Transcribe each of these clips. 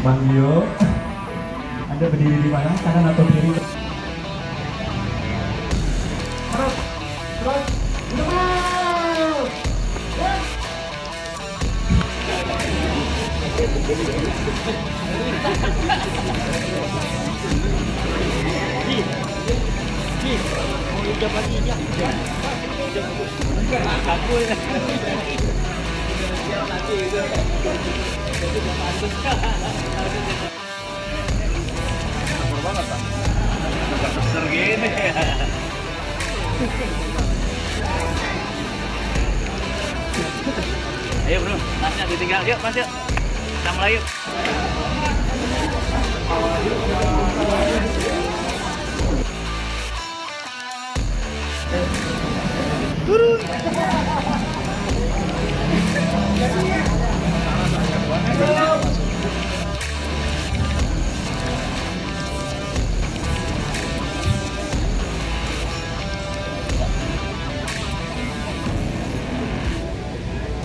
Bang Dio, Anda berdiri di mana? Kanan atau kiri? Terus, terus, Ayo bro, masnya ditinggal. Yuk mas yuk. Kita mulai yuk. Turun.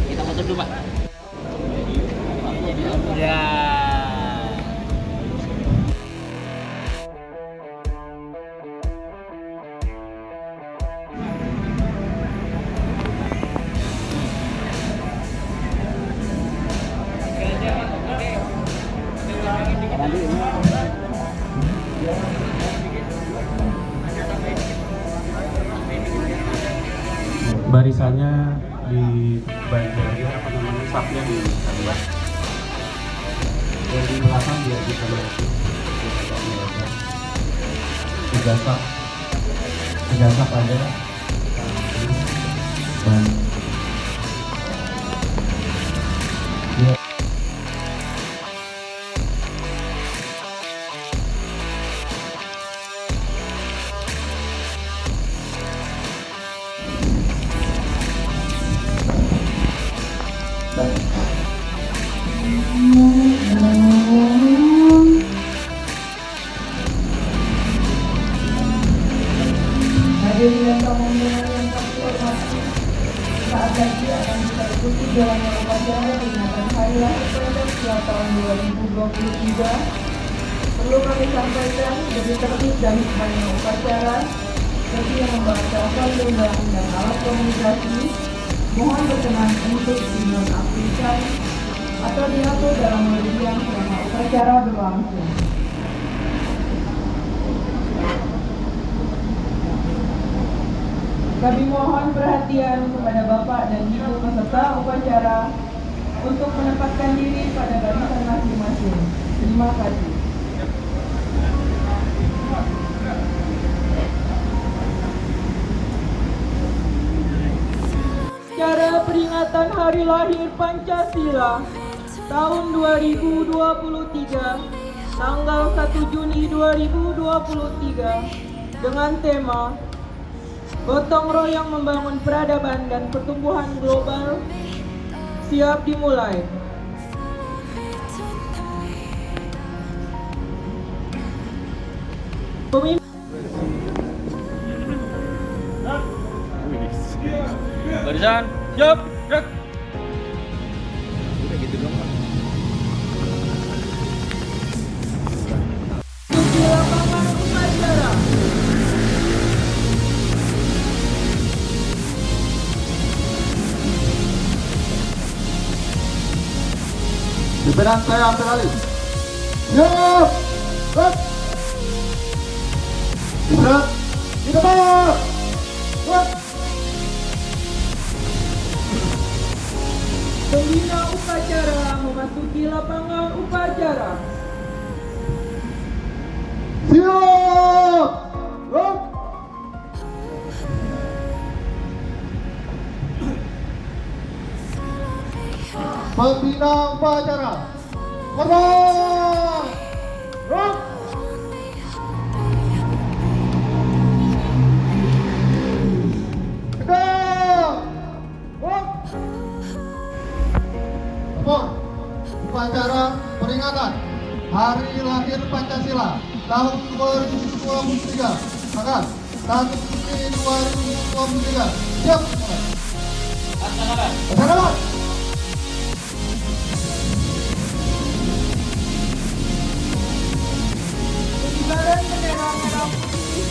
Kita foto dulu pak. Ya. Barisannya di bagian apa namanya sapnya di sana. Dari belakang biar bisa lihat. Tiga sak aja. Dan ya. Hadirin yang tamu undangan yang kami hormati, saat lagi akan kita ikuti jalannya upacara peringatan Hari Lahir Pemda Siap tahun 2023. Perlu kami sampaikan dari tertib dan hikmahnya upacara, bagi yang membacakan undang-undang alat komunikasi, mohon berkenan untuk dinonaktifkan atau dihapus dalam meridian selama upacara berlangsung. Kami mohon perhatian kepada Bapak dan Ibu peserta upacara untuk menempatkan diri pada barisan masing-masing. Terima kasih. Acara peringatan Hari Lahir Pancasila tahun 2023, tanggal 1 Juni 2023 dengan tema Gotong royong membangun peradaban dan pertumbuhan global siap dimulai. Pemimpin Barisan, siap, gerak. Udah gitu dong pak. di lapangan upacara. Pimpinan saya ambil alih. Siap. Gerak. Istirahat. Di depan. Gerak. Pembina upacara memasuki lapangan upacara. Siap. Gerak. Pembina upacara. Korban. Gerak. Tegak. Gerak. Upacara peringatan Hari Lahir Pancasila tahun 2023 tanggal 1 Juni 2023. Siap. Laksanakan. kibaran bendera merah putih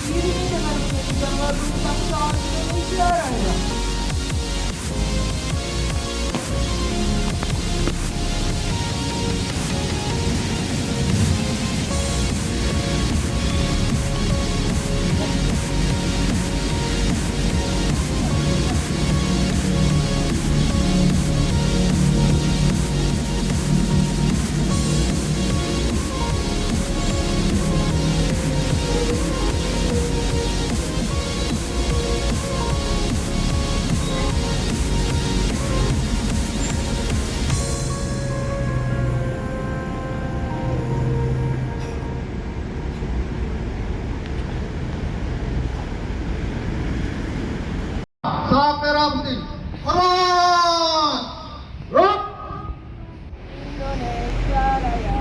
diiringi dengan menyanyikan lagu kebangsaan Indonesia Raya. Sang Merah Putih, Hormat! Rock! Indonesia Raya.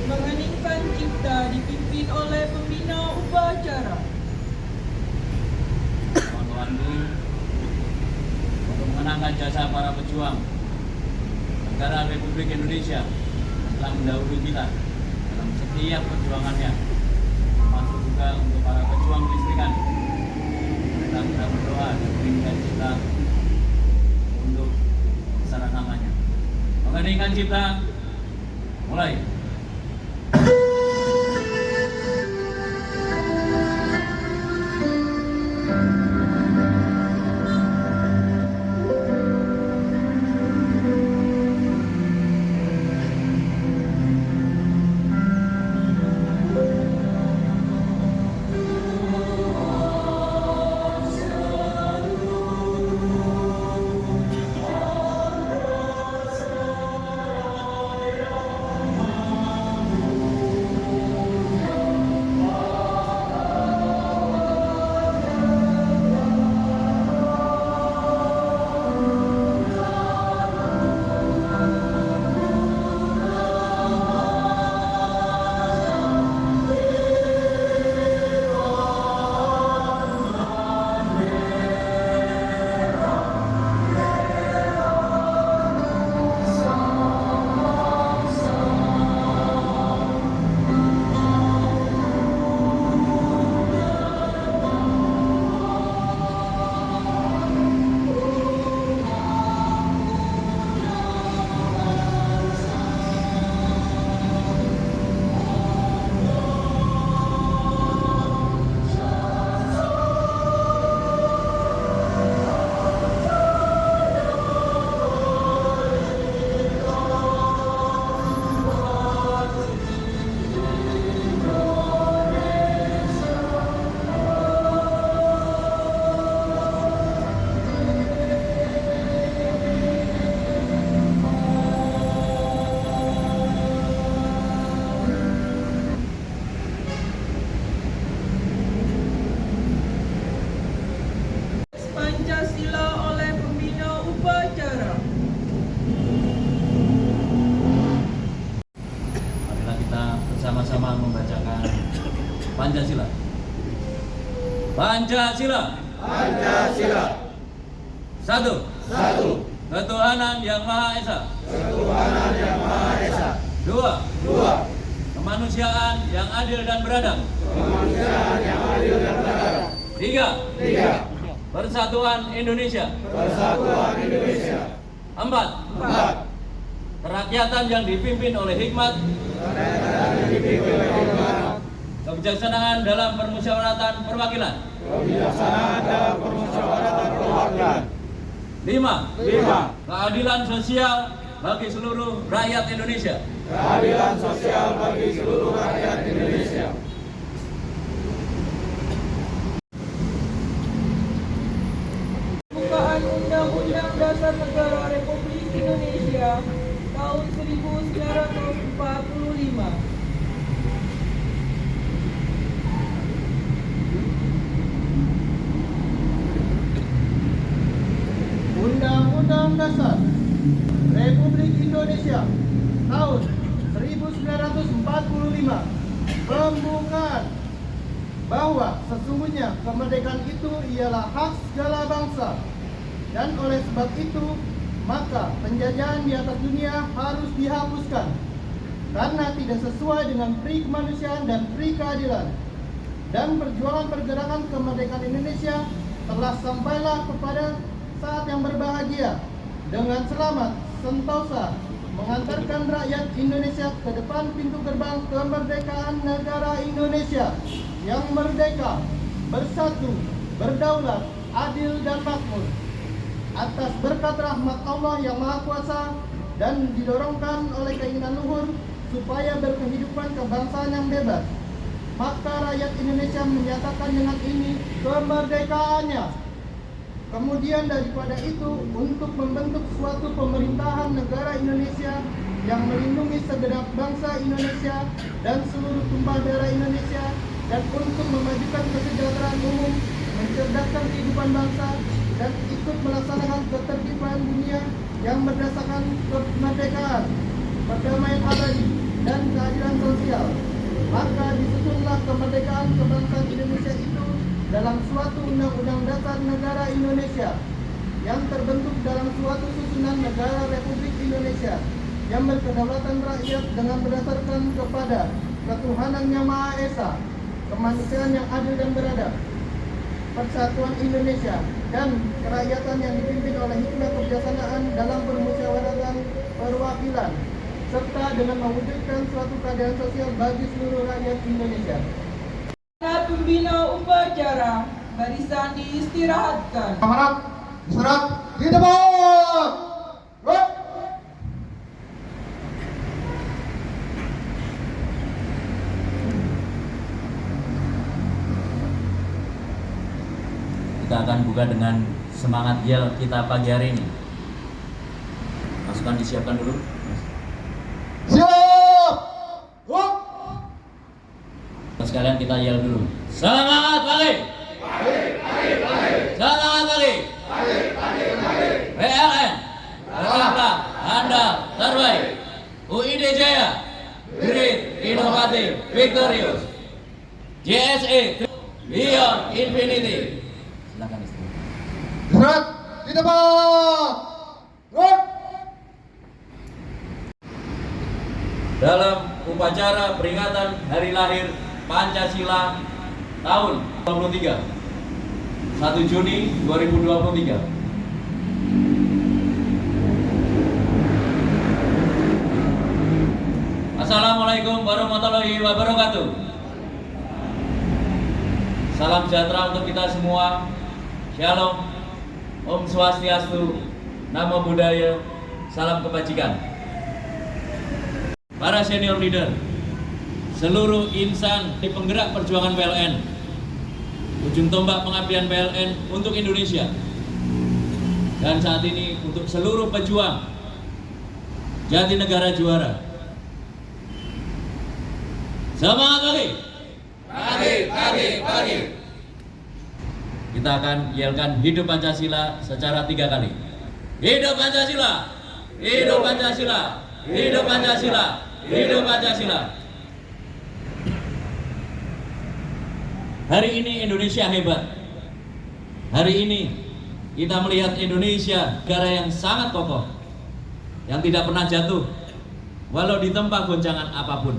Mengheningkan Cipta dipimpin oleh pembina upacara. Wandu untuk mengenangkan jasa para pejuang negara Republik Indonesia yang telah mendahului kita dalam setiap perjuangannya, termasuk juga untuk para pejuang kelistrikan. Kita berdoa dan menginginkan Cipta untuk bersara namanya. Mengheningkan Cipta, mulai. Pancasila. Pancasila. Pancasila. Satu. Satu. Ketuhanan Yang Maha Esa. Ketuhanan Yang Maha Esa. Dua. Dua. Kemanusiaan yang adil dan beradab. Kemanusiaan yang adil dan beradab. Tiga. Tiga. Persatuan Indonesia. Persatuan Indonesia. Empat. Empat. Kerakyatan yang dipimpin oleh hikmat. Kebijaksanaan dalam permusyawaratan perwakilan. Kebijaksanaan dalam permusyawaratan perwakilan. Lima. Lima. Keadilan sosial bagi seluruh rakyat Indonesia. Keadilan sosial bagi seluruh rakyat Indonesia. Pembukaan Undang-Undang Dasar Negara Republik Indonesia tahun 1945. Undang-Undang Dasar Republik Indonesia tahun 1945 pembukaan bahwa sesungguhnya kemerdekaan itu ialah hak segala bangsa, dan oleh sebab itu maka penjajahan di atas dunia harus dihapuskan karena tidak sesuai dengan pri kemanusiaan dan pri keadilan, dan perjuangan pergerakan kemerdekaan Indonesia telah sampailah kepada saat yang berbahagia dengan selamat sentosa mengantarkan rakyat Indonesia ke depan pintu gerbang kemerdekaan negara Indonesia yang merdeka, bersatu, berdaulat, adil dan makmur atas berkat rahmat Allah yang Maha Kuasa, dan didorongkan oleh keinginan luhur supaya berkehidupan kebangsaan yang bebas. Maka rakyat Indonesia menyatakan dengan ini kemerdekaannya. Kemudian daripada itu, untuk membentuk suatu pemerintahan negara Indonesia yang melindungi segenap bangsa Indonesia dan seluruh tumpah darah Indonesia, dan untuk memajukan kesejahteraan umum, mencerdaskan kehidupan bangsa, dan ikut melaksanakan ketertiban dunia yang berdasarkan kemerdekaan, perdamaian abadi, dan keadilan sosial. Maka disusunlah kemerdekaan kebangsaan Indonesia itu dalam suatu undang-undang dasar negara Indonesia yang terbentuk dalam suatu susunan negara Republik Indonesia yang berkedaulatan rakyat dengan berdasarkan kepada ketuhanan yang Maha Esa, kemanusiaan yang adil dan beradab, persatuan Indonesia, dan kerakyatan yang dipimpin oleh hikmat kebijaksanaan dalam permusyawaratan perwakilan, serta dengan mewujudkan suatu keadilan sosial bagi seluruh rakyat Indonesia. Pembina upacara, barisan diistirahatkan. Kamarad, istirahat di depan. Kita akan buka dengan semangat yel kita pagi hari ini. Pasukan disiapkan dulu. Siap. Sekalian kita yel dulu. Semangat pagi. Semangat pagi. PLN. Tetaplah Anda terbaik. UID Jaya. Great, inovatif, victorious. JSA Beyond Infinity. Silakan istirahat. Istirahat di depan. Dalam upacara peringatan hari lahir Pancasila tahun 23 1 Juni 2023. Assalamualaikum warahmatullahi wabarakatuh. Salam sejahtera untuk kita semua. Shalom, Om Swastiastu, Namo Buddhaya, salam kebajikan. Para senior leader, seluruh insan di penggerak perjuangan PLN, ujung tombak pengabdian PLN untuk Indonesia, dan saat ini untuk seluruh pejuang Jatinegara Juara. Semangat pagi! Pagi! Kita akan yelkan hidup Pancasila secara 3 kali. Hidup Pancasila! Hidup Pancasila! Hidup Pancasila! Hidup Pancasila! Hari ini Indonesia hebat. Hari ini kita melihat Indonesia negara yang sangat kokoh, yang tidak pernah jatuh walau ditempa goncangan apapun.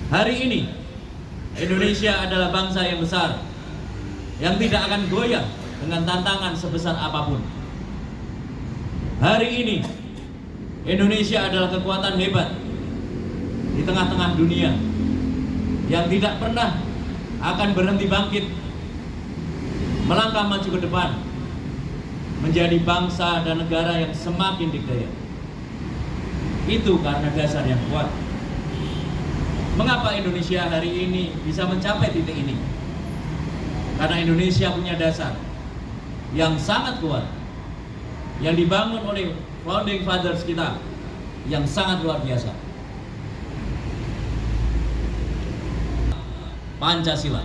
Hari ini Indonesia adalah bangsa yang besar, yang tidak akan goyah dengan tantangan sebesar apapun. Hari ini Indonesia adalah kekuatan hebat di tengah-tengah dunia yang tidak pernah akan berhenti bangkit, melangkah maju ke depan, menjadi bangsa dan negara yang semakin dikdaya. Itu karena dasar yang kuat. Mengapa Indonesia hari ini bisa mencapai titik ini? Karena Indonesia punya dasar yang sangat kuat, yang dibangun oleh founding fathers kita yang sangat luar biasa. Pancasila,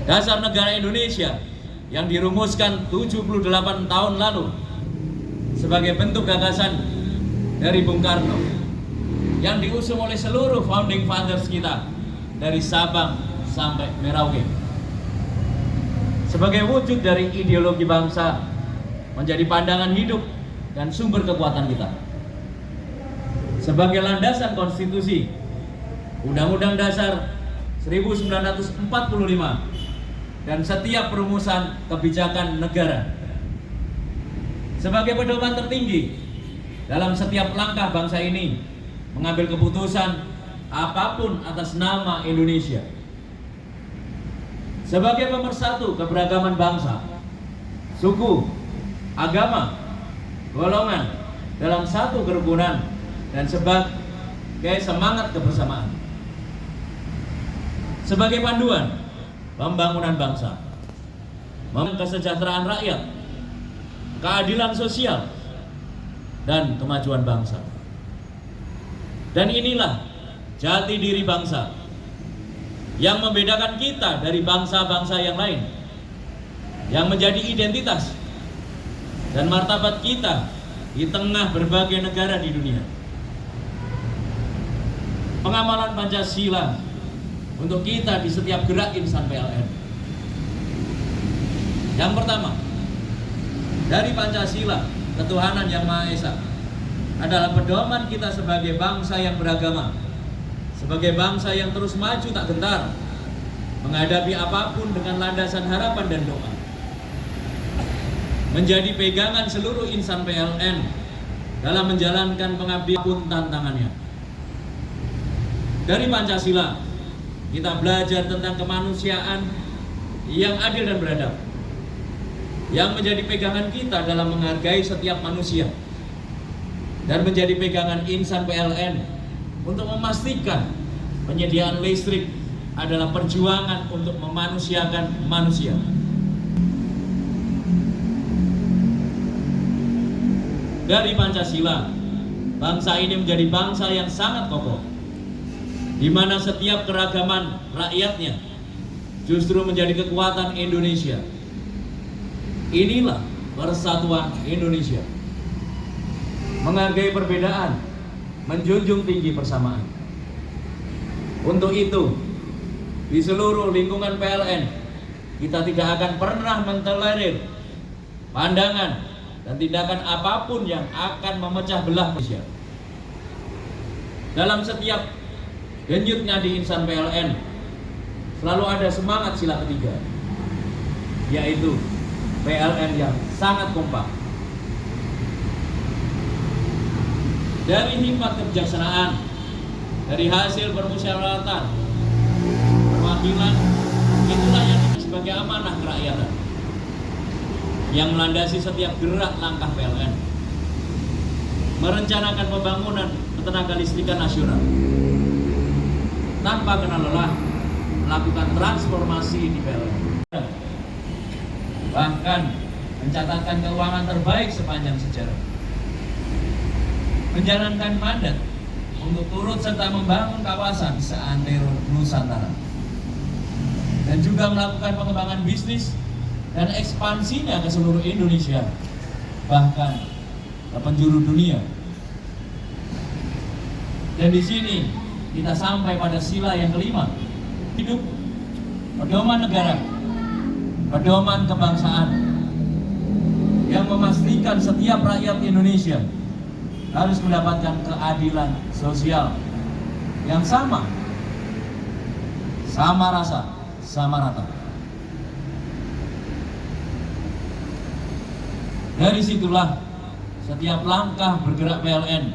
dasar negara Indonesia yang dirumuskan 78 tahun lalu sebagai bentuk gagasan dari Bung Karno, yang diusung oleh seluruh founding fathers kita dari Sabang sampai Merauke, sebagai wujud dari ideologi bangsa, menjadi pandangan hidup dan sumber kekuatan kita. Sebagai landasan konstitusi, Undang-Undang Dasar 1945 dan setiap perumusan kebijakan negara. Sebagai pedoman tertinggi dalam setiap langkah bangsa ini mengambil keputusan apapun atas nama Indonesia. Sebagai pemersatu keberagaman bangsa, suku, agama, golongan dalam satu kerukunan dan sebagai semangat kebersamaan. Sebagai panduan pembangunan bangsa, kesejahteraan rakyat, keadilan sosial, dan kemajuan bangsa. Dan inilah jati diri bangsa yang membedakan kita dari bangsa-bangsa yang lain, yang menjadi identitas dan martabat kita di tengah berbagai negara di dunia. Pengamalan Pancasila untuk kita di setiap gerak insan PLN. Yang pertama, dari Pancasila, ketuhanan yang Maha Esa adalah pedoman kita sebagai bangsa yang beragama, sebagai bangsa yang terus maju tak gentar, menghadapi apapun dengan landasan harapan dan doa. Menjadi pegangan seluruh insan PLN dalam menjalankan pengabdian pun tantangannya. Dari Pancasila, kita belajar tentang kemanusiaan yang adil dan beradab, yang menjadi pegangan kita dalam menghargai setiap manusia, dan menjadi pegangan insan PLN untuk memastikan penyediaan listrik adalah perjuangan untuk memanusiakan manusia. Dari Pancasila, bangsa ini menjadi bangsa yang sangat kokoh, di mana setiap keragaman rakyatnya justru menjadi kekuatan Indonesia. Inilah persatuan Indonesia. Menghargai perbedaan, menjunjung tinggi persamaan. Untuk itu, di seluruh lingkungan PLN, kita tidak akan pernah mentolerir pandangan dan tindakan apapun yang akan memecah belah Indonesia. Dalam setiap denyutnya di insan PLN selalu ada semangat sila ketiga, yaitu PLN yang sangat kompak. Dari hikmat kebijaksanaan, dari hasil permusyawaratan, perwakilan, itulah yang sebagai amanah kerakyatan yang melandasi setiap gerak langkah PLN, merencanakan pembangunan ketenaga listrikan nasional tanpa kenal lelah, melakukan transformasi di PLN, bahkan mencatatkan keuangan terbaik sepanjang sejarah, menjalankan mandat untuk turut serta membangun kawasan seantero Nusantara, dan juga melakukan pengembangan bisnis dan ekspansinya ke seluruh Indonesia, bahkan ke penjuru dunia. Dan di sini kita sampai pada sila yang kelima, hidup, pedoman negara, pedoman kebangsaan yang memastikan setiap rakyat Indonesia harus mendapatkan keadilan sosial yang sama rasa, sama rata. Dari situlah setiap langkah bergerak PLN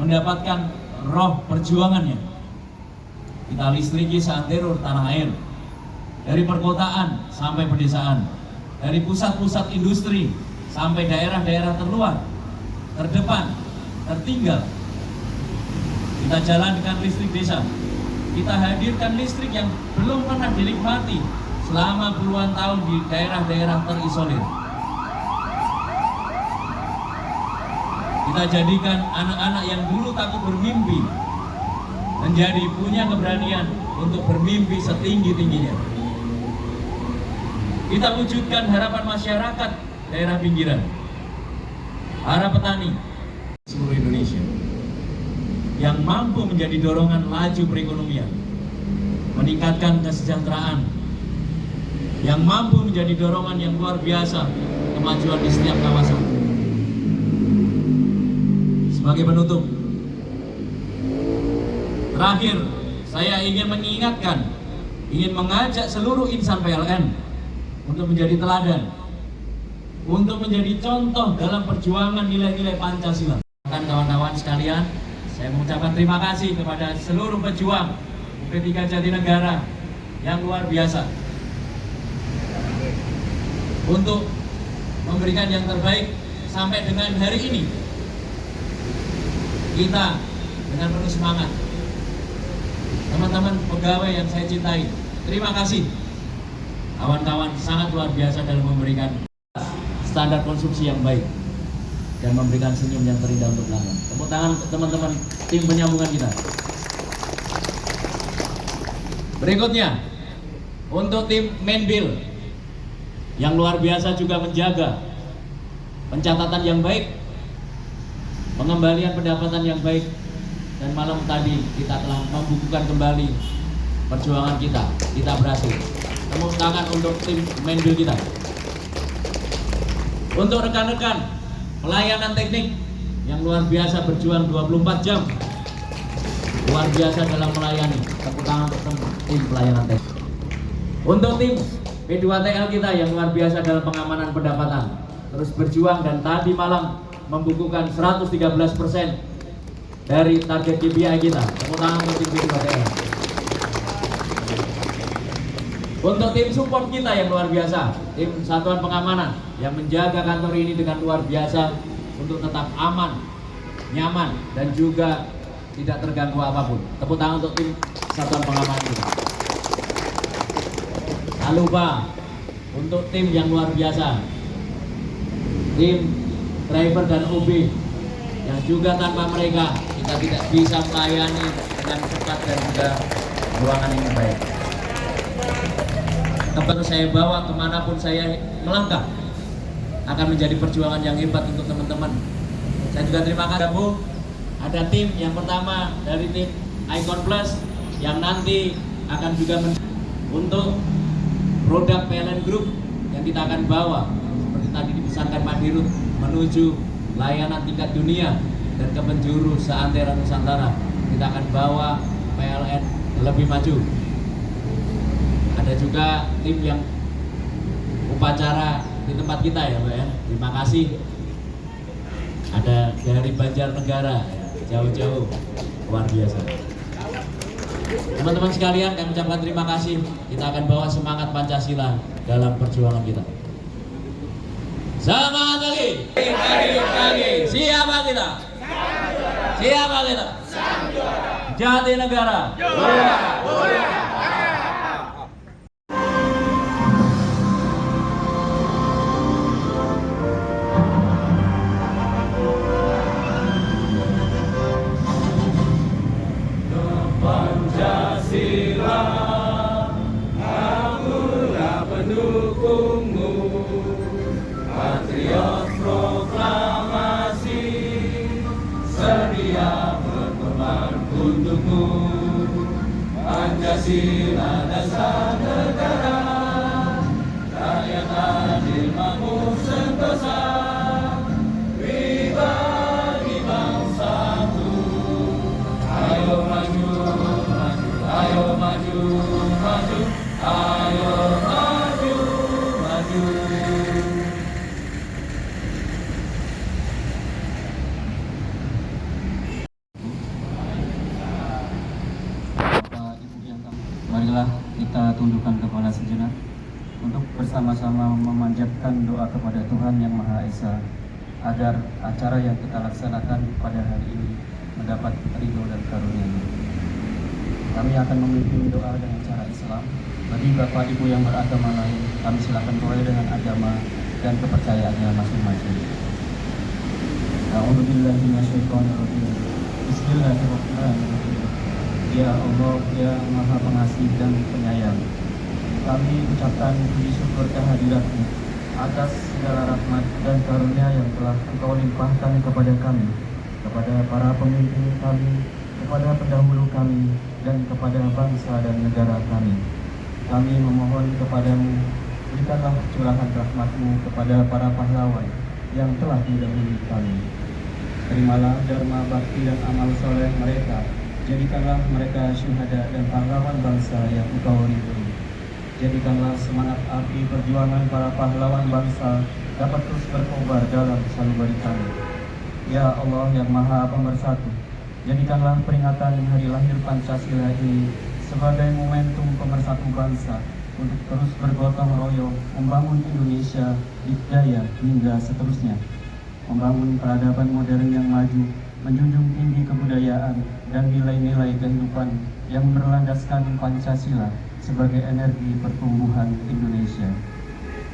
mendapatkan roh perjuangannya. Kita listriki seantero tanah air, dari perkotaan sampai pedesaan, dari pusat-pusat industri sampai daerah-daerah terluar, terdepan, tertinggal. Kita jalankan listrik desa, kita hadirkan listrik yang belum pernah dinikmati selama puluhan tahun di daerah-daerah terisolir. Kita jadikan anak-anak yang dulu takut bermimpi menjadi punya keberanian untuk bermimpi setinggi-tingginya. Kita wujudkan harapan masyarakat daerah pinggiran, para petani seluruh Indonesia yang mampu menjadi dorongan laju perekonomian, meningkatkan kesejahteraan, yang mampu menjadi dorongan yang luar biasa kemajuan di setiap kawasan. Sebagai penutup, terakhir saya ingin mengingatkan, ingin mengajak seluruh insan PLN untuk menjadi teladan, untuk menjadi contoh dalam perjuangan nilai-nilai Pancasila. Kawan-kawan sekalian, saya mengucapkan terima kasih kepada seluruh pejuang P3 Jatinegara yang luar biasa untuk memberikan yang terbaik sampai dengan hari ini. Kita dengan penuh semangat, teman-teman pegawai yang saya cintai, terima kasih. Kawan-kawan sangat luar biasa dalam memberikan standar konsumsi yang baik dan memberikan senyum yang terindah untuk pelanggan. Tepuk tangan untuk teman-teman tim penyambungan kita. Berikutnya, untuk tim Menbil yang luar biasa juga menjaga pencatatan yang baik, pengembalian pendapatan yang baik, dan malam tadi kita telah membukukan kembali perjuangan kita. Kita berhasil. Tepuk tangan untuk tim Menbil kita. Untuk rekan-rekan pelayanan teknik yang luar biasa berjuang 24 jam, luar biasa dalam melayani. Tepuk tangan untuk tim pelayanan teknik. Untuk tim P2TL kita yang luar biasa dalam pengamanan pendapatan, terus berjuang dan tadi malam membukukan 113% dari target KPI kita. Tepuk tangan untuk tim P2TL. Untuk tim support kita yang luar biasa, tim satuan pengamanan yang menjaga kantor ini dengan luar biasa untuk tetap aman, nyaman, dan juga tidak terganggu apapun. Tepuk tangan untuk tim satuan pengamanan kita. Tak lupa untuk tim yang luar biasa, tim driver dan OB yang juga tanpa mereka kita tidak bisa melayani dengan cepat dan juga ruangan yang baik. Tempat saya bawa kemanapun saya melangkah akan menjadi perjuangan yang hebat untuk teman-teman. Saya juga terima kasih Bu. Ada tim yang pertama dari tim Icon Plus yang nanti akan juga untuk produk PLN Group yang kita akan bawa seperti tadi dipesankan Pak Dirut menuju layanan tingkat dunia dan ke penjuru seantero Nusantara. Kita akan bawa PLN lebih maju. Ada juga tim yang upacara di tempat kita ya Pak ya. Terima kasih. Ada dari Banjarnegara ya, jauh-jauh, luar biasa. Teman-teman sekalian, kami ucapkan terima kasih. Kita akan bawa semangat Pancasila dalam perjuangan kita. Semangat lagi. Siapa kita? Siapa kita? Jatinegara. Patriot proklamasi, sedia berkorban untukmu. Pancasila dasar negara, rakyat adil makmur sentosa, pribadi bangsaku. Ayo maju, maju, ayo maju, maju, ayo maju, maju. Bapak Ibu yang kami, marilah kita tundukkan kepala sejenak untuk bersama-sama memanjatkan doa kepada Tuhan Yang Maha Esa agar acara yang kita laksanakan pada hari ini mendapat ridho dan karunia-Nya. Kami akan memimpin doa dengan cara Islam. Bagi Bapak Ibu yang beragama lain, kami silakan boleh dengan agama dan kepercayaannya masing-masing. A'udzubillahi minasyaitonirrajim. Bismillahirrahmanirrahim. Ya Allah, ya Maha Pengasih dan Penyayang, kami ucapkan puji syukur kehadirat-Mu atas segala rahmat dan karunia yang telah Engkau limpahkan kepada kami, kepada para pemimpin kami, kepada pendahulu kami, dan kepada bangsa dan negara kami. Kami memohon kepadamu, berikanlah curahan rahmat-Mu kepada para pahlawan yang telah mendahului kami. Terimalah dharma bakti dan amal soleh mereka. Jadikanlah mereka syuhada dan pahlawan bangsa yang Engkau ridhoi. Jadikanlah semangat api perjuangan para pahlawan bangsa dapat terus berkobar dalam sanubari kami. Ya Allah yang Maha Pemersatu, jadikanlah peringatan hari lahir Pancasila ini sebagai momentum pemersatu bangsa untuk terus bergotong royong membangun Indonesia, dikdaya hingga seterusnya. Membangun peradaban modern yang maju, menjunjung tinggi kebudayaan dan nilai-nilai kehidupan yang berlandaskan Pancasila sebagai energi pertumbuhan Indonesia.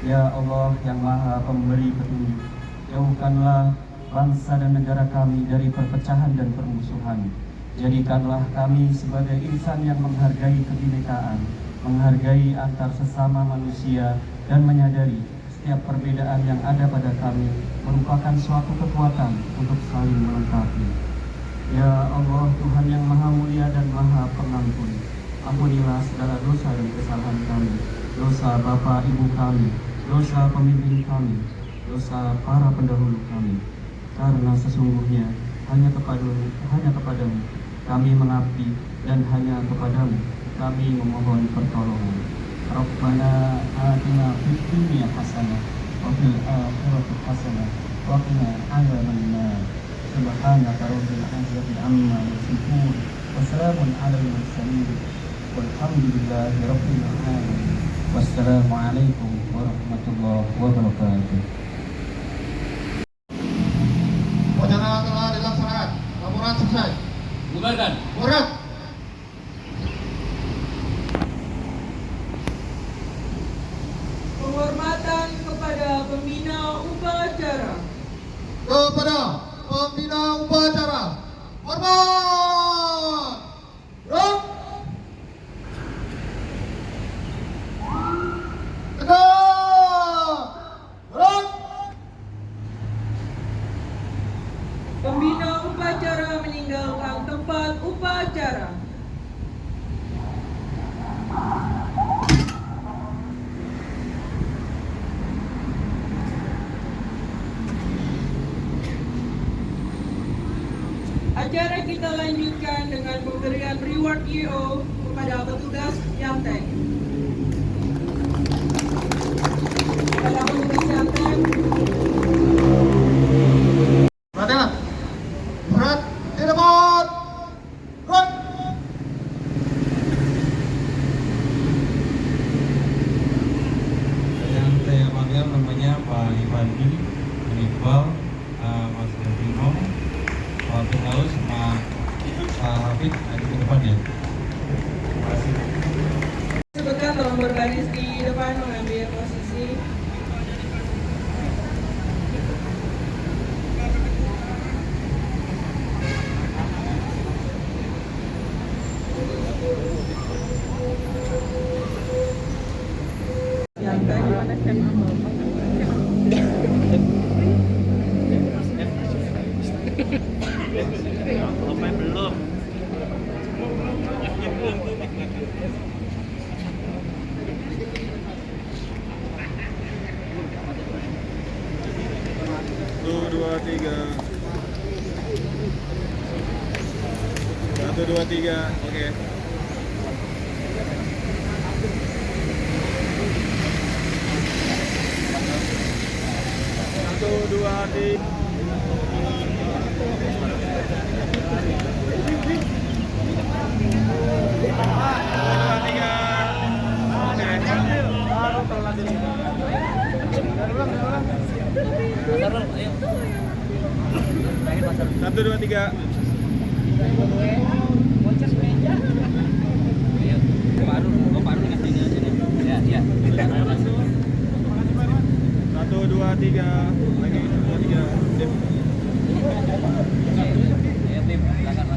Ya Allah yang Maha Pemberi petunjuk, jauhkanlah bangsa dan negara kami dari perpecahan dan permusuhan. Jadikanlah kami sebagai insan yang menghargai kebinekaan, menghargai antar sesama manusia, dan menyadari setiap perbedaan yang ada pada kami merupakan suatu kekuatan untuk saling melengkapi. Ya Allah, Tuhan yang Maha Mulia dan Maha Pengampun, ampunilah segala dosa dan kesalahan kami, dosa Bapak Ibu kami, dosa pemimpin kami, dosa para pendahulu kami. Karena sesungguhnya hanya kepadamu kami mengabdi, dan hanya kepadamu kami memohon pertolongan. Rabbana atina fid dunya hasanah wa fil akhirati hasanah wa qina adzabannar. Subhanaka rabbil izzati amma yasifun wa salamun 'alal mursalin walhamdulillahi rabbil alamin. Wassalamu alaikum warahmatullahi wabarakatuh. Upacara telah dilaksanakan. Laporan selesai. Bubarkan. Urat. Penghormatan kepada pembina upacara. Kepada pembina upacara. Hormat. Ram. Tegak. Ram. Pembina upacara meninggalkan tempat upacara. Acara kita lanjutkan dengan pemberian reward EO kepada petugas Yantek. Kepada petugas Yantek, Perhatian. Berat. Di depan. Run. Yang saya panggil namanya Pak Ivandi, Iqbal, Mas Gavino, Pak Firdaus, sama Pak Hafid, di depan ya. Terima kasih. sebutkan tolong berbaris di depan mengambil posisi. Satu, dua, tiga. Satu, dua, tiga. Oke. Satu, dua, tiga. Satu, dua, tiga. Satu, dua, tiga. Lagi, dua, tiga. Sip.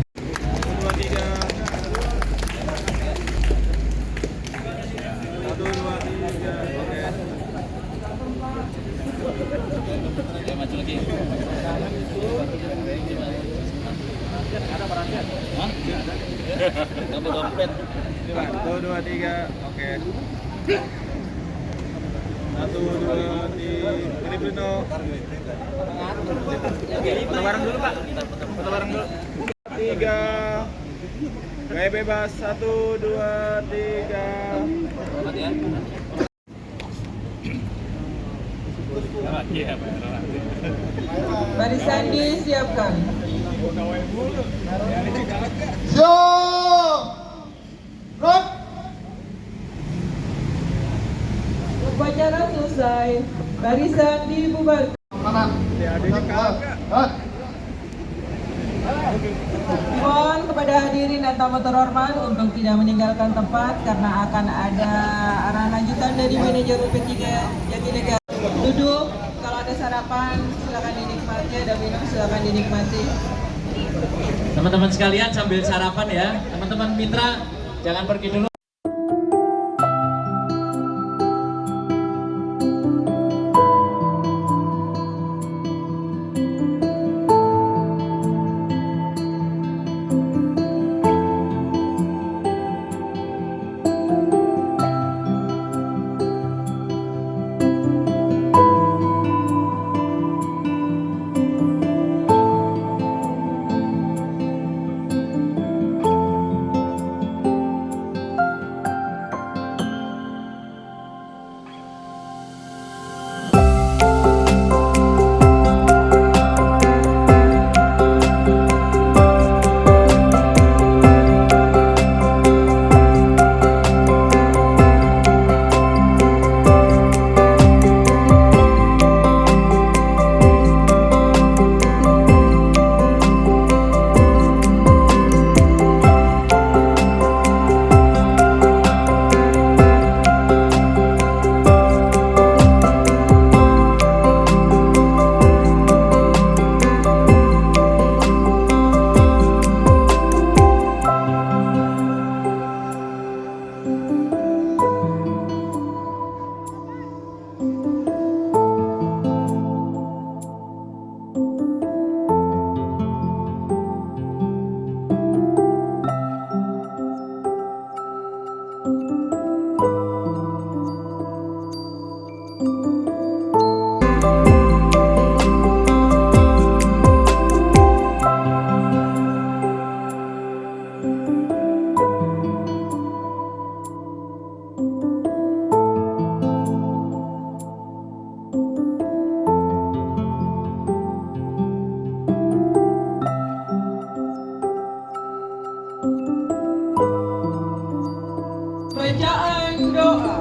Satu, dua, tiga. Satu, dua, tiga. Oke. Ya, maju lagi. Ada perhatian? Hah? Dompet. Satu, dua, tiga. Oke. Satu, dua, tiga. Ini Bruno. Foto bareng dulu, Pak. Foto bareng dulu. Tiga. Gaya bebas. Satu, dua, tiga. Selamat ya. Barisan disiapkan. Upacara selesai. Barisan dibubarkan. Mohon kepada hadirin dan tamu terhormat untuk tidak meninggalkan tempat karena akan ada arahan lanjutan dari manajer UP3 Jatinegara. Duduk, kalau ada sarapan silakan dinikmati, ada minum silakan dinikmati. Teman-teman sekalian sambil sarapan ya. Teman-teman mitra jangan pergi dulu. Bacaan doa.